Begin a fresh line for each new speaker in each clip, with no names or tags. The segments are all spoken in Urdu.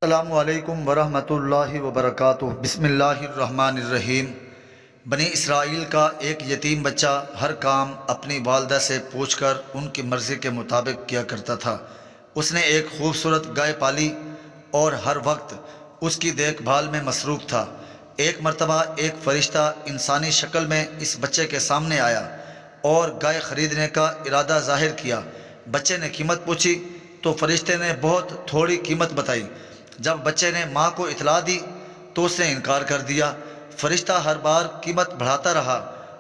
السلام علیکم ورحمۃ اللہ وبرکاتہ۔ بسم اللہ الرحمن الرحیم۔ بنی اسرائیل کا ایک یتیم بچہ ہر کام اپنی والدہ سے پوچھ کر ان کی مرضی کے مطابق کیا کرتا تھا۔ اس نے ایک خوبصورت گائے پالی اور ہر وقت اس کی دیکھ بھال میں مصروف تھا۔ ایک مرتبہ ایک فرشتہ انسانی شکل میں اس بچے کے سامنے آیا اور گائے خریدنے کا ارادہ ظاہر کیا۔ بچے نے قیمت پوچھی تو فرشتے نے بہت تھوڑی قیمت بتائی۔ جب بچے نے ماں کو اطلاع دی تو اس نے انکار کر دیا۔ فرشتہ ہر بار قیمت بڑھاتا رہا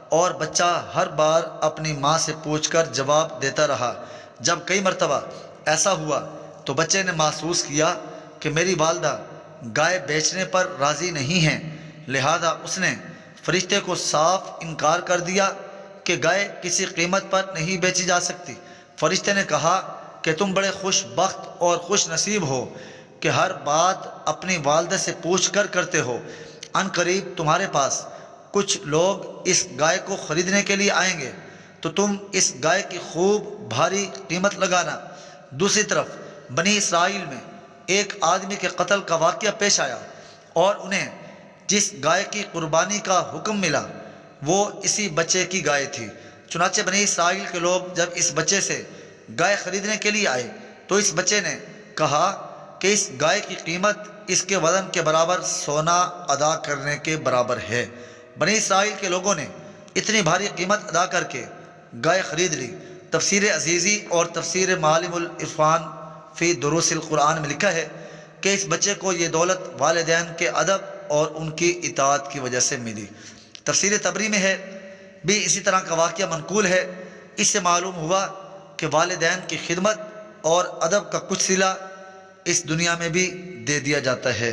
اور بچہ ہر بار اپنی ماں سے پوچھ کر جواب دیتا رہا۔ جب کئی مرتبہ ایسا ہوا تو بچے نے محسوس کیا کہ میری والدہ گائے بیچنے پر راضی نہیں ہیں، لہذا اس نے فرشتے کو صاف انکار کر دیا کہ گائے کسی قیمت پر نہیں بیچی جا سکتی۔ فرشتے نے کہا کہ تم بڑے خوش بخت اور خوش نصیب ہو کہ ہر بات اپنی والدہ سے پوچھ کر کرتے ہو۔ ان قریب تمہارے پاس کچھ لوگ اس گائے کو خریدنے کے لیے آئیں گے تو تم اس گائے کی خوب بھاری قیمت لگانا۔ دوسری طرف بنی اسرائیل میں ایک آدمی کے قتل کا واقعہ پیش آیا اور انہیں جس گائے کی قربانی کا حکم ملا وہ اسی بچے کی گائے تھی۔ چنانچہ بنی اسرائیل کے لوگ جب اس بچے سے گائے خریدنے کے لیے آئے تو اس بچے نے کہا کہ اس گائے کی قیمت اس کے وزن کے برابر سونا ادا کرنے کے برابر ہے۔ بنی اسرائیل کے لوگوں نے اتنی بھاری قیمت ادا کر کے گائے خرید لی۔ تفسیر عزیزی اور تفسیر معالم العرفان فی دروس القرآن میں لکھا ہے کہ اس بچے کو یہ دولت والدین کے ادب اور ان کی اطاعت کی وجہ سے ملی۔ تفسیر تبری میں ہے بھی اسی طرح کا واقعہ منقول ہے۔ اس سے معلوم ہوا کہ والدین کی خدمت اور ادب کا کچھ صلہ اس دنیا میں بھی دے دیا جاتا ہے۔